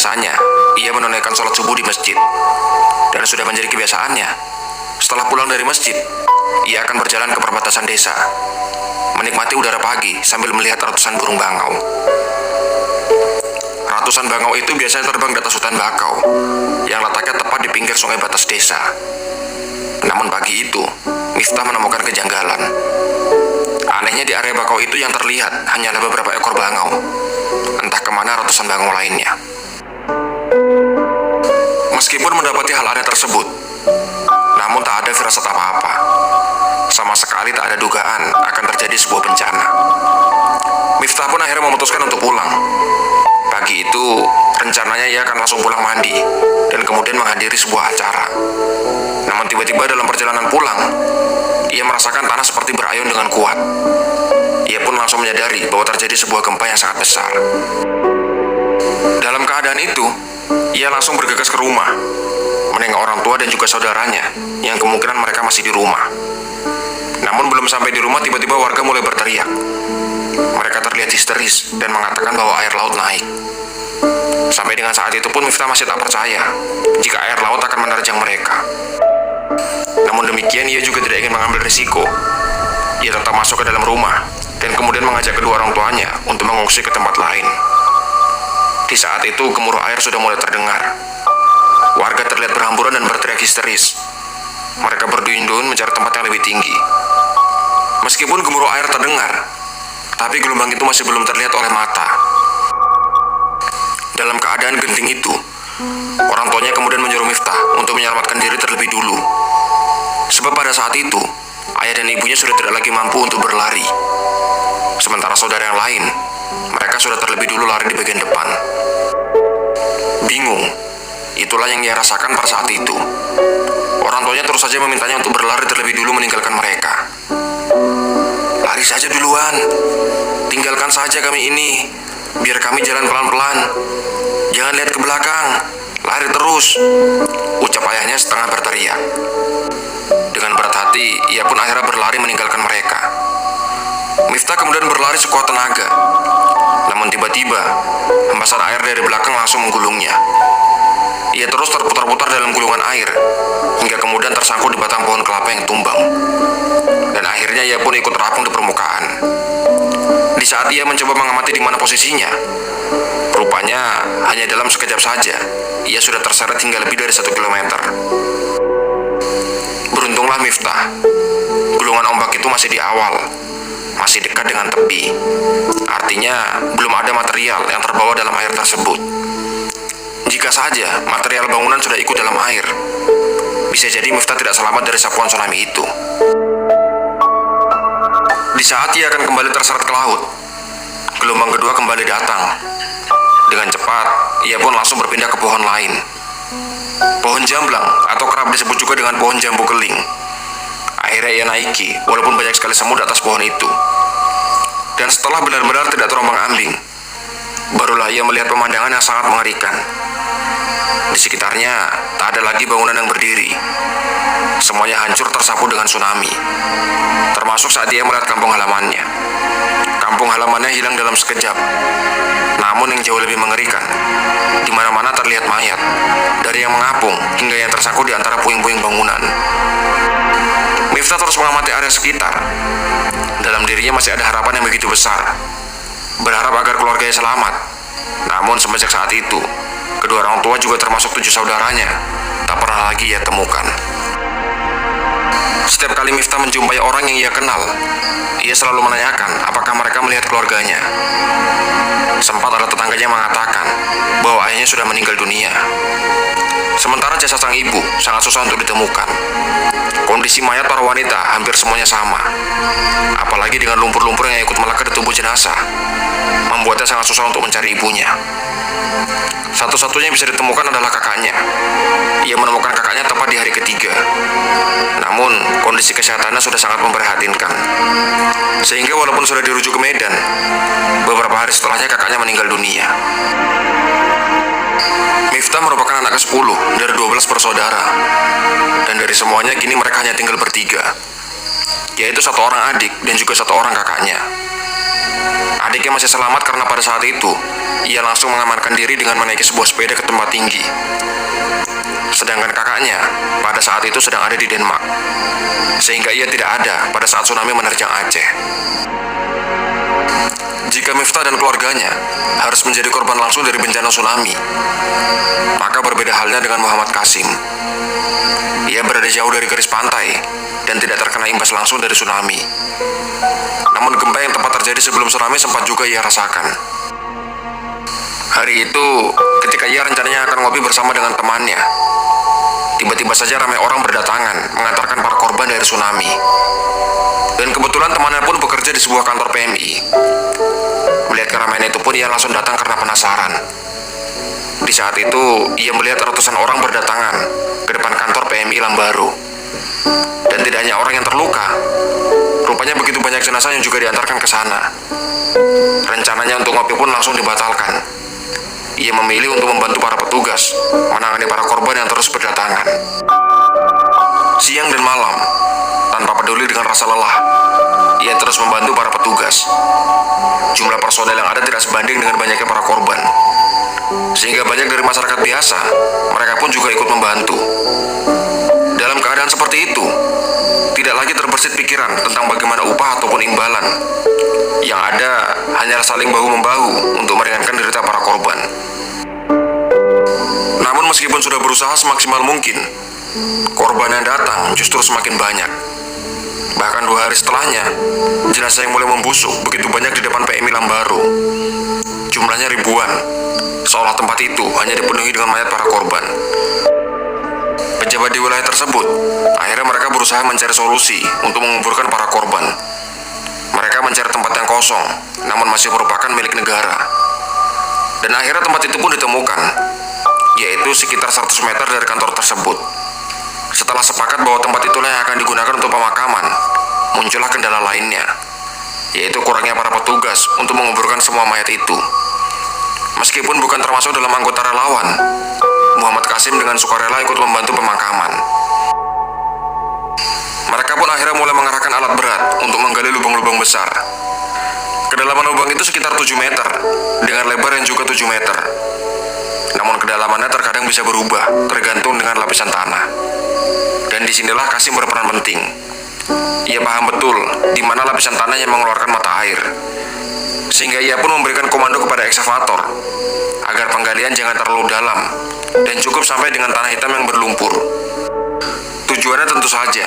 biasanya, ia menunaikan sholat subuh di masjid. Dan sudah menjadi kebiasaannya, setelah pulang dari masjid, ia akan berjalan ke perbatasan desa, menikmati udara pagi sambil melihat ratusan burung bangau. Ratusan bangau itu biasanya terbang di atas hutan bakau, yang letaknya tepat di pinggir sungai batas desa. Namun pagi itu, Miftah menemukan kejanggalan. Anehnya di area bakau itu yang terlihat hanyalah beberapa ekor bangau. Entah kemana ratusan bangau lainnya. Meskipun mendapati hal aneh tersebut, namun tak ada firasat apa-apa. Sama sekali tak ada dugaan akan terjadi sebuah bencana. Miftah pun akhirnya memutuskan untuk pulang. Pagi itu, rencananya ia akan langsung pulang mandi dan kemudian menghadiri sebuah acara. Namun tiba-tiba dalam perjalanan pulang, ia merasakan tanah seperti berayun dengan kuat. Ia pun langsung menyadari bahwa terjadi sebuah gempa yang sangat besar. Dalam keadaan itu, ia langsung bergegas ke rumah, menengok orang tua dan juga saudaranya yang kemungkinan mereka masih di rumah. Namun belum sampai di rumah, tiba-tiba warga mulai berteriak. Mereka terlihat histeris dan mengatakan bahwa air laut naik. Sampai dengan saat itu pun Miftah masih tak percaya jika air laut akan menerjang mereka. Namun demikian, ia juga tidak ingin mengambil risiko. Ia tetap masuk ke dalam rumah dan kemudian mengajak kedua orang tuanya untuk mengungsi ke tempat lain. Di saat itu gemuruh air sudah mulai terdengar. Warga terlihat berhamburan dan berteriak histeris. Mereka berduyun-duyun mencari tempat yang lebih tinggi. Meskipun gemuruh air terdengar, tapi gelombang itu masih belum terlihat oleh mata. Dalam keadaan genting itu, orang tuanya kemudian menyuruh Miftah untuk menyelamatkan diri terlebih dulu. Sebab pada saat itu, ayah dan ibunya sudah tidak lagi mampu untuk berlari. Sementara saudara yang lain, mereka sudah terlebih dulu lari di bagian depan. Bingung, itulah yang ia rasakan pada saat itu. Orang tuanya terus saja memintanya untuk berlari terlebih dulu meninggalkan mereka. Lari saja duluan, tinggalkan saja kami ini, biar kami jalan pelan-pelan. Jangan lihat ke belakang, lari terus, ucap ayahnya setengah berteriak. Dengan berat hati, ia pun akhirnya berlari meninggalkan mereka. Miftah kemudian berlari sekuat tenaga. Namun tiba-tiba, hembasan air dari belakang langsung menggulungnya. Ia terus terputar-putar dalam gulungan air, hingga kemudian tersangkut di batang pohon kelapa yang tumbang. Dan akhirnya ia pun ikut terapung di permukaan. Di saat ia mencoba mengamati di mana posisinya, rupanya hanya dalam sekejap saja, ia sudah terseret hingga lebih dari 1 kilometer. Beruntunglah Miftah, gulungan ombak itu masih di awal, masih dekat dengan tepi. Artinya belum ada material yang terbawa dalam air tersebut. Jika saja material bangunan sudah ikut dalam air, bisa jadi Miftah tidak selamat dari sapuan tsunami itu. Di saat ia akan kembali terseret ke laut, gelombang kedua kembali datang. Dengan cepat, ia pun langsung berpindah ke pohon lain. Pohon jamblang atau kerap disebut juga dengan pohon jambu keling. Akhirnya ia naiki, walaupun banyak sekali semut di atas pohon itu. Dan setelah benar-benar tidak terombang-ambing, barulah ia melihat pemandangan yang sangat mengerikan. Di sekitarnya tak ada lagi bangunan yang berdiri. Semuanya hancur tersapu dengan tsunami. Termasuk saat ia melihat kampung halamannya. Kampung halamannya hilang dalam sekejap. Namun yang jauh lebih mengerikan, di mana-mana terlihat mayat, dari yang mengapung hingga yang tersangkut di antara puing-puing bangunan. Miftah terus mengamati area sekitar. Dalam dirinya masih ada harapan yang begitu besar, berharap agar keluarganya selamat. Namun semenjak saat itu, kedua orang tua juga termasuk 7 saudaranya tak pernah lagi ia temukan. Setiap kali Miftah menjumpai orang yang ia kenal, ia selalu menanyakan apakah mereka melihat keluarganya. Sempat ada tetangganya mengatakan bahwa ayahnya sudah meninggal dunia. Sementara jasad sang ibu sangat susah untuk ditemukan. Kondisi mayat para wanita hampir semuanya sama. Apalagi dengan lumpur-lumpur yang ikut melekat di tubuh jenazah, membuatnya sangat susah untuk mencari ibunya. Satu-satunya yang bisa ditemukan adalah kakaknya. Ia menemukan kakaknya tepat di hari ketiga. Namun, kondisi kesehatannya sudah sangat memprihatinkan. Sehingga walaupun sudah dirujuk ke Medan, beberapa hari setelahnya kakaknya meninggal dunia. Miftah merupakan anak ke-10 dari 12 bersaudara. Dan dari semuanya kini mereka hanya tinggal bertiga, yaitu 1 orang adik dan juga 1 orang kakaknya. Adiknya masih selamat karena pada saat itu ia langsung mengamankan diri dengan menaiki sebuah sepeda ke tempat tinggi. Sedangkan kakaknya pada saat itu sedang ada di Denmark, sehingga ia tidak ada pada saat tsunami menerjang Aceh. Jika Miftah dan keluarganya harus menjadi korban langsung dari bencana tsunami, maka berbeda halnya dengan Muhammad Qasim. Ia berada jauh dari garis pantai dan tidak terkena imbas langsung dari tsunami. Namun gempa yang tepat terjadi sebelum tsunami sempat juga ia rasakan. Hari itu, ketika ia rencananya akan ngopi bersama dengan temannya, tiba-tiba saja ramai orang berdatangan mengantarkan para korban dari tsunami. Dan kebetulan temannya pun bekerja di sebuah kantor PMI. Melihat keramaian itu pun ia langsung datang karena penasaran. Di saat itu, ia melihat ratusan orang berdatangan ke depan kantor PMI Lambaru. Dan tidak hanya orang yang terluka, rupanya begitu banyak jenazah yang juga diantarkan ke sana. Rencananya untuk ngopi pun langsung dibatalkan. Ia memilih untuk membantu para petugas menangani para korban yang terus berdatangan. Siang dan malam, tanpa peduli dengan rasa lelah, ia terus membantu para petugas. Jumlah personel yang ada tidak sebanding dengan banyaknya para korban, sehingga banyak dari masyarakat biasa, mereka pun juga ikut membantu. Dalam keadaan seperti itu, tidak lagi terbersit pikiran tentang bagaimana upah ataupun imbalan. Yang ada hanyalah saling bahu-membahu untuk meringankan derita para korban. Namun meskipun sudah berusaha semaksimal mungkin, korban yang datang justru semakin banyak. Bahkan 2 hari setelahnya, jenazah yang mulai membusuk begitu banyak di depan PMI Lambaru. Jumlahnya ribuan, seolah tempat itu hanya dipenuhi dengan mayat para korban. Pejabat di wilayah tersebut, akhirnya mereka berusaha mencari solusi untuk menguburkan para korban. Mereka mencari tempat yang kosong, namun masih merupakan milik negara. Dan akhirnya tempat itu pun ditemukan, yaitu sekitar 100 meter dari kantor tersebut. Setelah sepakat bahwa tempat itulah yang akan digunakan untuk pemakaman, muncullah kendala lainnya, yaitu kurangnya para petugas untuk menguburkan semua mayat itu. Meskipun bukan termasuk dalam anggota relawan, Muhammad Qasim dengan sukarela ikut membantu pemakaman. Mereka pun akhirnya mulai mengarahkan alat berat untuk menggali lubang-lubang besar. Kedalaman lubang itu sekitar 7 meter, dengan lebar yang juga 7 meter. Namun kedalamannya terkadang bisa berubah, tergantung dengan lapisan tanah. Dan disinilah Qasim berperan penting. Ia paham betul di mana lapisan tanah yang mengeluarkan mata air, sehingga ia pun memberikan komando kepada ekskavator agar penggalian jangan terlalu dalam dan cukup sampai dengan tanah hitam yang berlumpur. Tujuannya tentu saja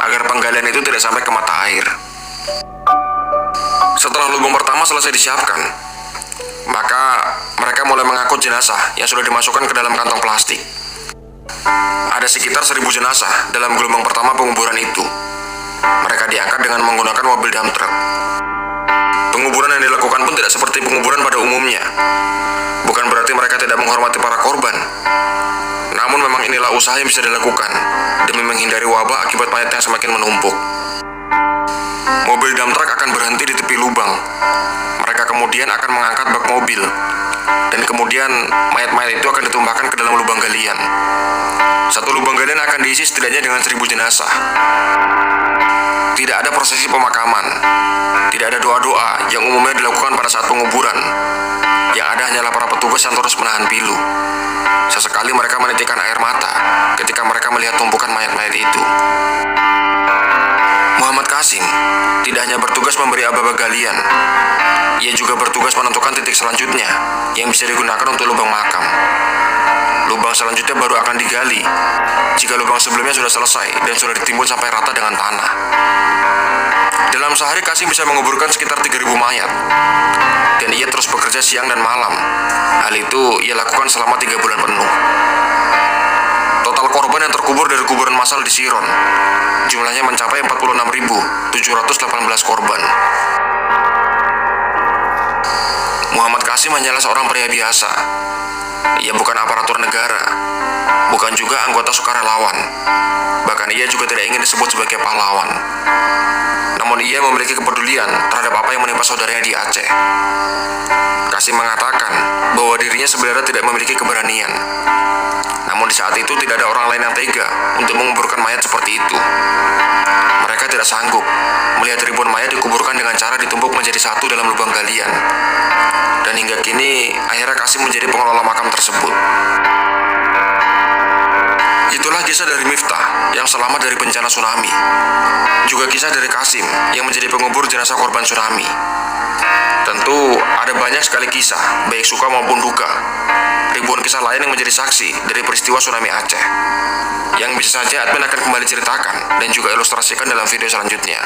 agar penggalian itu tidak sampai ke mata air. Setelah lubang pertama selesai disiapkan, maka mereka mulai mengangkut jenazah yang sudah dimasukkan ke dalam kantong plastik. Ada sekitar 1000 jenazah dalam gelombang pertama penguburan itu. Mereka diangkat dengan menggunakan mobil dump truck. Penguburan yang dilakukan pun tidak seperti penguburan pada umumnya. Bukan berarti mereka tidak menghormati para korban. Namun memang inilah usaha yang bisa dilakukan demi menghindari wabah akibat mayat yang semakin menumpuk. Mobil dump truck akan berhenti di tepi lubang. Mereka kemudian akan mengangkat bak mobil. Dan kemudian mayat-mayat itu akan ditumpahkan ke dalam lubang galian. Satu lubang galian akan diisi setidaknya dengan 1000 jenazah. Tidak ada prosesi pemakaman. Tidak ada doa-doa yang umumnya dilakukan pada saat penguburan. Yang ada hanyalah para petugas yang terus menahan pilu. Sesekali mereka menitikkan air mata ketika mereka melihat tumpukan mayat-mayat itu. Muhammad Qasim tidak hanya bertugas memberi aba-aba galian, ia juga bertugas menentukan titik selanjutnya yang bisa digunakan untuk lubang makam. Lubang selanjutnya baru akan digali jika lubang sebelumnya sudah selesai dan sudah ditimbun sampai rata dengan tanah. Dalam sehari Qasim bisa menguburkan sekitar 3000 mayat, dan ia terus bekerja siang dan malam. Hal itu ia lakukan selama 3 bulan penuh. Total korban yang terkubur dari kuburan massal di Siron jumlahnya mencapai 46.718 korban. Muhammad Qasim hanyalah seorang pria biasa. Ia bukan aparatur negara, bukan juga anggota sukarelawan. Bahkan ia juga tidak ingin disebut sebagai pahlawan. Namun ia memiliki kepedulian terhadap apa yang menimpa saudaranya di Aceh. Qasim mengatakan bahwa dirinya sebenarnya tidak memiliki keberanian. Namun di saat itu tidak ada orang lain yang tega untuk menguburkan mayat seperti itu. Mereka tidak sanggup melihat ribuan mayat dikuburkan dengan cara ditumbuk menjadi satu dalam lubang galian. Dan hingga kini, akhirnya Kasim menjadi pengelola makam tersebut. Itulah kisah dari Miftah yang selamat dari bencana tsunami. Juga kisah dari Kasim yang menjadi pengubur jenazah korban tsunami. Tentu ada banyak sekali kisah, baik suka maupun duka. Ribuan kisah lain yang menjadi saksi dari peristiwa tsunami Aceh, yang bisa saja admin akan kembali ceritakan dan juga ilustrasikan dalam video selanjutnya.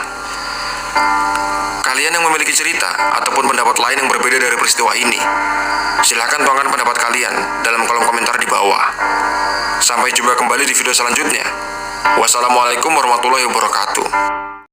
Kalian yang memiliki cerita ataupun pendapat lain yang berbeda dari peristiwa ini, silahkan tuangkan pendapat kalian dalam kolom komentar di bawah. Sampai jumpa kembali di video selanjutnya. Wassalamualaikum warahmatullahi wabarakatuh.